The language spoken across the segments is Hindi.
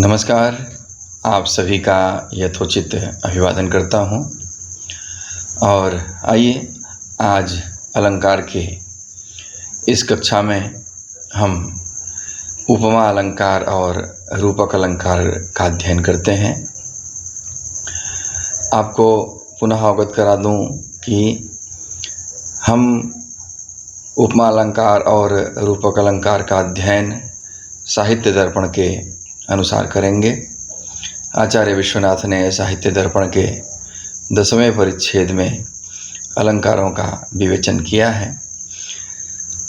नमस्कार। आप सभी का यथोचित अभिवादन करता हूँ। और आइए आज अलंकार के इस कक्षा में हम उपमा अलंकार और रूपक अलंकार का अध्ययन करते हैं। आपको पुनः अवगत करा दूं कि हम उपमा अलंकार और रूपक अलंकार का अध्ययन साहित्य दर्पण के अनुसार करेंगे। आचार्य विश्वनाथ ने साहित्य दर्पण के 10वें परिच्छेद में अलंकारों का विवेचन किया है।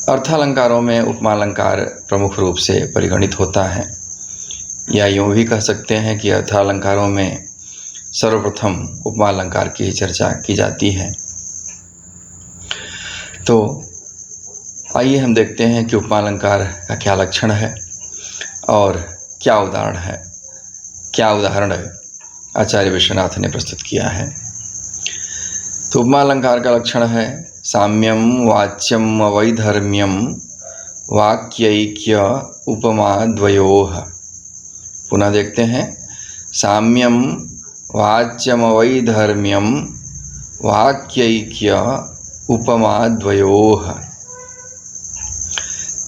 अर्थालंकारों में उपमा अलंकार प्रमुख रूप से परिगणित होता है, या यूँ भी कह सकते हैं कि अर्थालंकारों में सर्वप्रथम उपमा अलंकार की चर्चा की जाती है। तो आइए हम देखते हैं कि उपमा अलंकार का क्या लक्षण है और क्या उदाहरण आचार्य विश्वनाथ ने प्रस्तुत किया है। तो उपमा अलंकार का लक्षण है साम्यम वाच्यम वैधर्म्यम वाक्यैक्य उपमा द्वयोः। पुनः देखते हैं, साम्यम वाच्यम वैधर्म्यम वाक्यैक्य उपमा द्वयोः।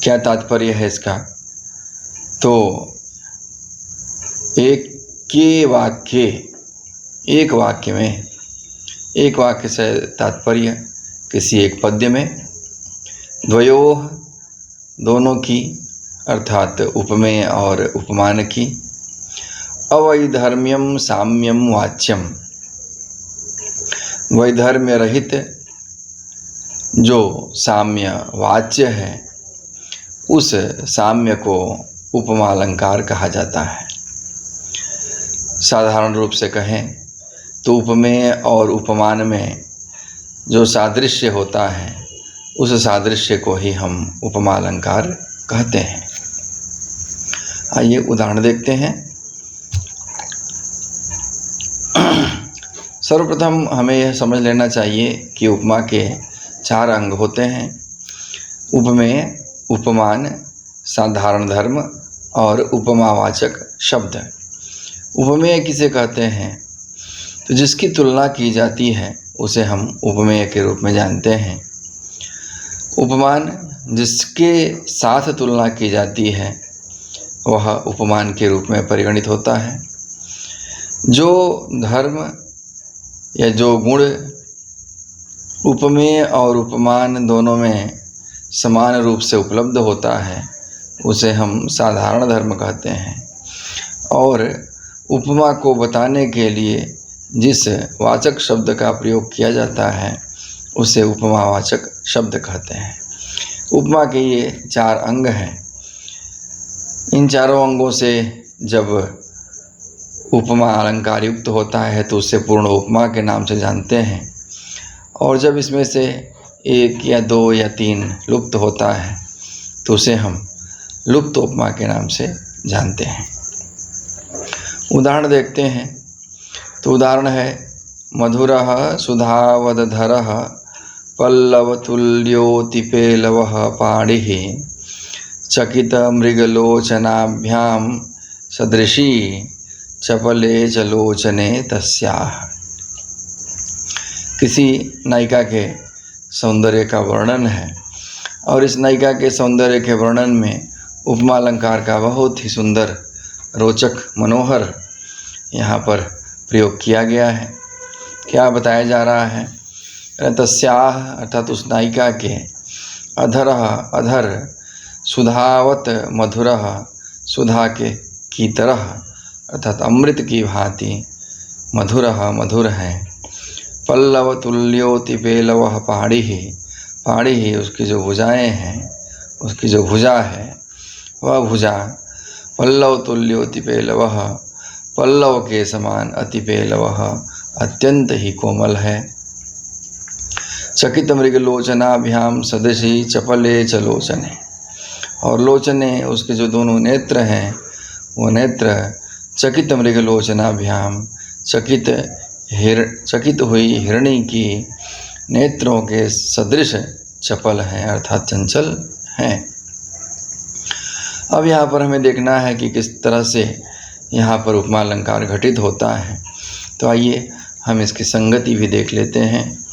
क्या तात्पर्य है इसका? तो एक वाक्य से तात्पर्य किसी एक पद्य में, द्वयोः दोनों की अर्थात उपमेय और उपमान की, अवैधर्म्यम साम्यम वाच्यम वैधर्म्य रहित जो साम्य वाच्य है उस साम्य को उपमा अलंकार कहा जाता है। साधारण रूप से कहें तो उपमेय और उपमान में जो सादृश्य होता है उस सादृश्य को ही हम उपमा अलंकार कहते हैं। आइए उदाहरण देखते हैं। सर्वप्रथम हमें यह समझ लेना चाहिए कि उपमा के 4 अंग होते हैं: उपमेय, उपमान, साधारण धर्म और उपमावाचक शब्द। उपमेय किसे कहते हैं? तो जिसकी तुलना की जाती है उसे हम उपमेय के रूप में जानते हैं। उपमान जिसके साथ तुलना की जाती है वह उपमान के रूप में परिगणित होता है। जो धर्म या जो गुण उपमेय और उपमान दोनों में समान रूप से उपलब्ध होता है उसे हम साधारण धर्म कहते हैं। और उपमा को बताने के लिए जिस वाचक शब्द का प्रयोग किया जाता है उसे उपमावाचक शब्द कहते हैं। उपमा के ये 4 अंग हैं। इन चारों अंगों से जब उपमा अलंकार युक्त होता है तो उसे पूर्ण उपमा के नाम से जानते हैं, और जब इसमें से 1 या 2 या 3 लुप्त होता है तो उसे हम लुप्त उपमा के नाम से जानते हैं। उदाहरण देखते हैं। तो उदाहरण है मधुरः सुधावदधरः पल्लवतुल्योतिपेलवः पाणिः चकितमृगलोचनाभ्यां सदृशी चपले च लोचने तस्याः। किसी नायिका के सौंदर्य का वर्णन है और इस नायिका के सौंदर्य के वर्णन में उपमा अलंकार का बहुत ही सुंदर, रोचक, मनोहर यहाँ पर प्रयोग किया गया है। क्या बताया जा रहा है? तस्याः अर्थात उस नायिका के, अधरः अधर, सुधावत मधुरः सुधा के की तरह अर्थात अमृत की भांति, मधुरः मधुर है, पल्लवतुल्योतिपेलवः पाणिः पाणिः उसकी जो भुजाएं हैं, उसकी जो भुजा है वह भुजा पल्लवतुल्योतिपेलवः पल्लव के समान, अतिपेलवः अत्यंत ही कोमल है, चकित मृगलोचनाभ्याम सदृशी चपले च लोचने, और लोचने उसके जो दोनों नेत्र हैं वो नेत्र चकित मृगलोचनाभ्याम चकित हुई हिरणी की नेत्रों के सदृश चपल हैं अर्थात चंचल हैं। अब यहाँ पर हमें देखना है कि किस तरह से यहाँ पर उपमा अलंकार घटित होता है। तो आइए हम इसकी संगति भी देख लेते हैं।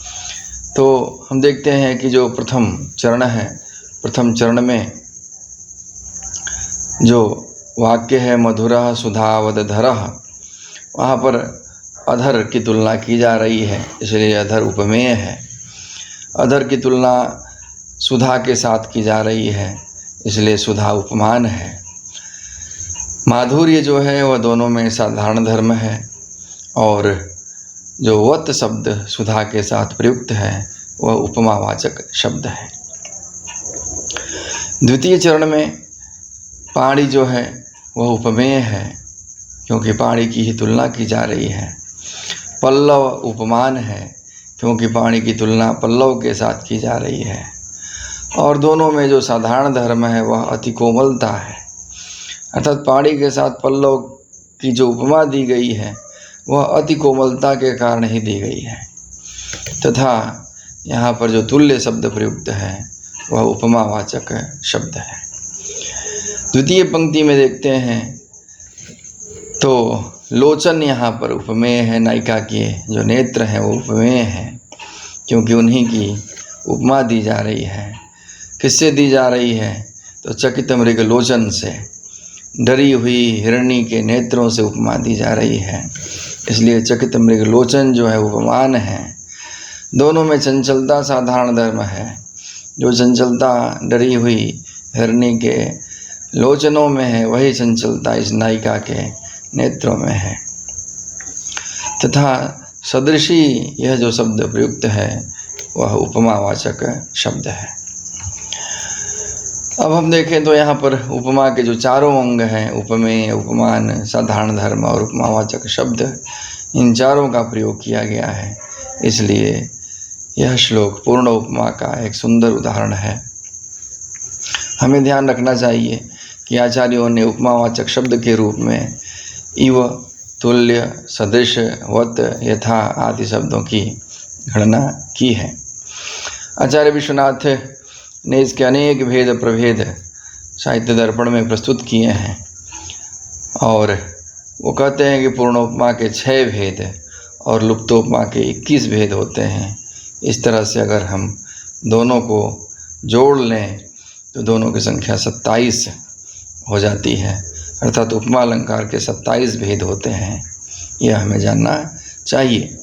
तो हम देखते हैं कि जो प्रथम चरण है, प्रथम चरण में जो वाक्य है मधुरः सुधावदधरः, वहाँ पर अधर की तुलना की जा रही है, इसलिए अधर उपमेय है। अधर की तुलना सुधा के साथ की जा रही है, इसलिए सुधा उपमान है। माधुर्य जो है वह दोनों में साधारण धर्म है, और जो वत शब्द सुधा के साथ प्रयुक्त है वह उपमावाचक शब्द है। द्वितीय चरण में पाणी जो है वह उपमेय है, क्योंकि पाणी की ही तुलना की जा रही है। पल्लव उपमान है, क्योंकि पाणी की तुलना पल्लव के साथ की जा रही है। और दोनों में जो साधारण धर्म है वह अति कोमलता है, अर्थात पाणी के साथ पल्लव की जो उपमा दी गई है वह अति कोमलता के कारण ही दी गई है, तथा यहाँ पर जो तुल्य शब्द प्रयुक्त है वह उपमावाचक शब्द है। द्वितीय पंक्ति में देखते हैं तो लोचन यहाँ पर उपमेय है, नायिका के जो नेत्र हैं वो उपमेय हैं, क्योंकि उन्हीं की उपमा दी जा रही है। किससे दी जा रही है? तो चकित मृग लोचन से, डरी हुई हिरणी के नेत्रों से उपमा दी जा रही है, इसलिए चकित मृग लोचन जो है उपमान है। दोनों में चंचलता साधारण धर्म है। जो चंचलता डरी हुई हिरणी के लोचनों में है वही चंचलता इस नायिका के नेत्रों में है, तथा सदृशी यह जो शब्द प्रयुक्त है वह उपमावाचक शब्द है। अब हम देखें तो यहाँ पर उपमा के जो चारों अंग हैं, उपमेय, उपमान, साधारण धर्म और उपमावाचक शब्द, इन चारों का प्रयोग किया गया है, इसलिए यह श्लोक पूर्ण उपमा का एक सुंदर उदाहरण है। हमें ध्यान रखना चाहिए कि आचार्यों ने उपमावाचक शब्द के रूप में इव, तुल्य, सदृश, वत, यथा आदि शब्दों की गणना की है। आचार्य विश्वनाथ ने इसके अनेक भेद प्रभेद साहित्य दर्पण में प्रस्तुत किए हैं, और वो कहते हैं कि पूर्णोपमा के 6 भेद और लुप्तोपमा के 21 भेद होते हैं। इस तरह से अगर हम दोनों को जोड़ लें तो दोनों की संख्या 27 हो जाती है, अर्थात उपमा अलंकार के 27 भेद होते हैं। यह हमें जानना चाहिए।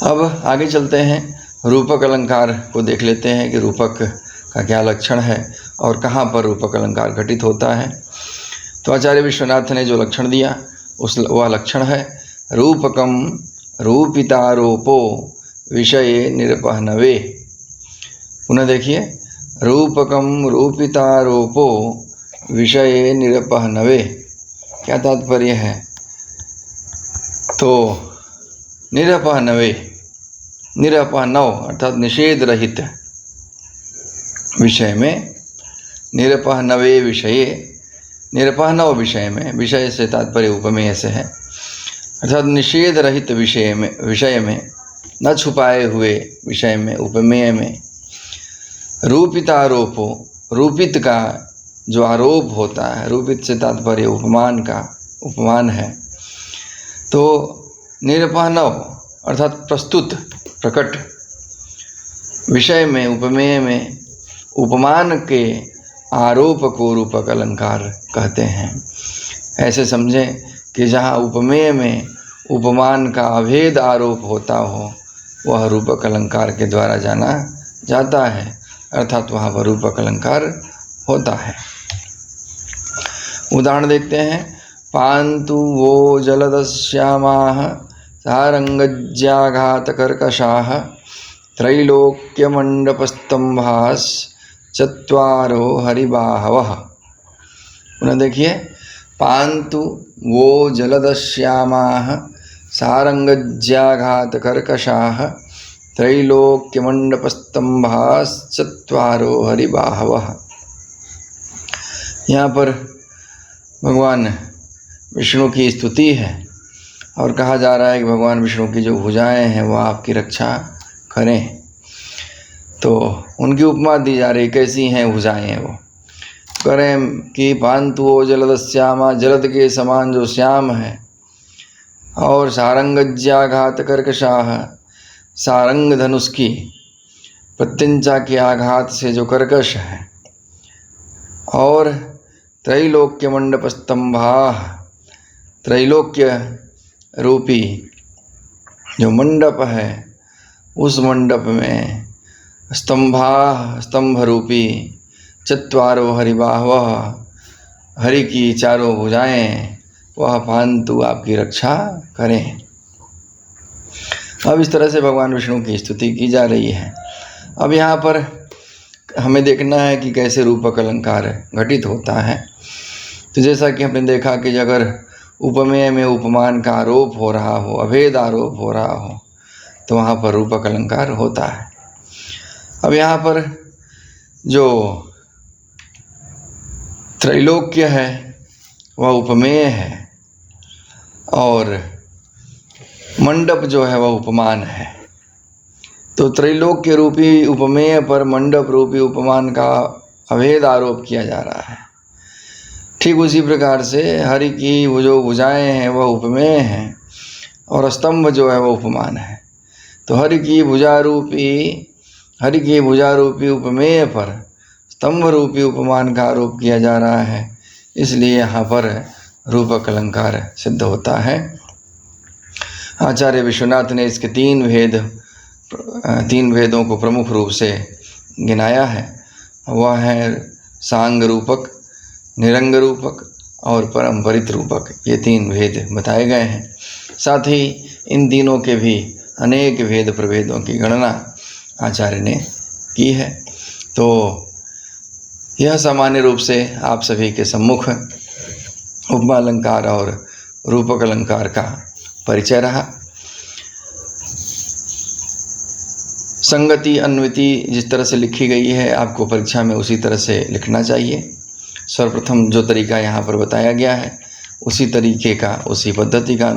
अब आगे चलते हैं, रूपक अलंकार को देख लेते हैं कि रूपक का क्या लक्षण है और कहाँ पर रूपक अलंकार घटित होता है। तो आचार्य विश्वनाथ ने जो लक्षण दिया वह लक्षण है रूपकम रूपितारोपो विषये निरपहनवे। पुनः देखिए, रूपकम रूपितारोपो विषये निरपहनवे, क्या तात्पर्य है? तो निरपहनवे, निरपहनव अर्थात निषेध रहित विषय में, निरपहनवे विषये, निरपहनव विषय में, विषय से तात्पर्य उपमेय से है, अर्थात निषेध रहित विषय में न छुपाए हुए विषय में, उपमेय में। रूपितारोपो, रूपित का जो आरोप होता है, रूपित से तात्पर्य उपमान का, उपमान है। तो निरपहनव अर्थात प्रस्तुत, प्रकट विषय में, उपमेय में उपमान के आरोप को रूपक अलंकार कहते हैं। ऐसे समझें कि जहाँ उपमेय में उपमान का अभेद आरोप होता हो वह रूपक अलंकार के द्वारा जाना जाता है, अर्थात वहाँ पर रूपक अलंकार होता है। उदाहरण देखते हैं, पान्तु वो जलदश्यामाः सारंगज्याघातकर्कशाः त्रैलोक्यमण्डपस्तंभाश्चत्वारो हरिबाहवः। पुनः देखिए, पान्तु वो जलदश्यामाः सारंगज्याघातकर्कशाः त्रैलोक्यमण्डपस्तंभाश्चत्वारो हरिबाहवः। यहाँ पर भगवान विष्णु की स्तुति है और कहा जा रहा है कि भगवान विष्णु की जो भुजाएं हैं वह आपकी रक्षा करें। तो उनकी उपमा दी जा रही, कैसी हैं भुजाएं वो? करें कि पांतु ओ जलद श्यामा, जलद के समान जो श्याम है। और सारंगज्याघात कर्कशाह, सारंग धनुष की प्रत्यंचा के आघात से जो कर्कश है। और त्रैलोक्य मंडप स्तंभा, त्रैलोक्य रूपी जो मंडप है उस मंडप में स्तंभा, स्तंभ रूपी चत्वारो हरिबाहवः, हरि की चारों भुजाएं वह पांतु आपकी रक्षा करें। अब इस तरह से भगवान विष्णु की स्तुति की जा रही है। अब यहाँ पर हमें देखना है कि कैसे रूपक अलंकार घटित होता है। तो जैसा कि हमने देखा कि अगर उपमेय में उपमान का आरोप हो रहा हो, अभेद आरोप हो रहा हो, तो वहाँ पर रूपक अलंकार होता है। अब यहाँ पर जो त्रैलोक्य है वह उपमेय है और मंडप जो है वह उपमान है। तो त्रैलोक्य रूपी उपमेय पर मंडप रूपी उपमान का अभेद आरोप किया जा रहा है। ठीक उसी प्रकार से हरि की वो जो भुजाएं हैं वह उपमेय हैं और स्तंभ जो है वह उपमान है। तो हरि की भुजा रूपी उपमेय पर स्तंभ रूपी उपमान का आरोप किया जा रहा है, इसलिए यहाँ पर रूपक अलंकार सिद्ध होता है। आचार्य विश्वनाथ ने इसके तीन भेदों को प्रमुख रूप से गिनाया है। वह है सांग रूपक, निरंग रूपक और परम्परित रूपक, ये तीन भेद बताए गए हैं। साथ ही इन तीनों के भी अनेक भेद प्रभेदों की गणना आचार्य ने की है। तो यह सामान्य रूप से आप सभी के सम्मुख उपमा अलंकार और रूपक अलंकार का परिचय रहा। संगति अन्विति जिस तरह से लिखी गई है आपको परीक्षा में उसी तरह से लिखना चाहिए। सर्वप्रथम जो तरीका यहाँ पर बताया गया है उसी तरीके का, उसी पद्धति का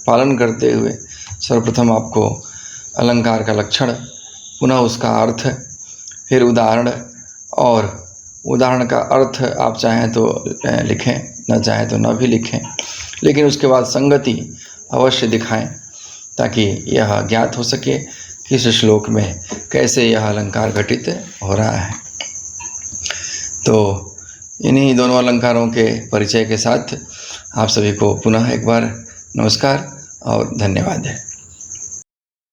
पालन करते हुए सर्वप्रथम आपको अलंकार का लक्षण, पुनः उसका अर्थ, फिर उदाहरण, और उदाहरण का अर्थ आप चाहें तो लिखें, न चाहें तो न भी लिखें, लेकिन उसके बाद संगति अवश्य दिखाएं ताकि यह ज्ञात हो सके कि इस श्लोक में कैसे यह अलंकार घटित हो रहा है। तो इन्हीं दोनों अलंकारों के परिचय के साथ आप सभी को पुनः एक बार नमस्कार और धन्यवाद है।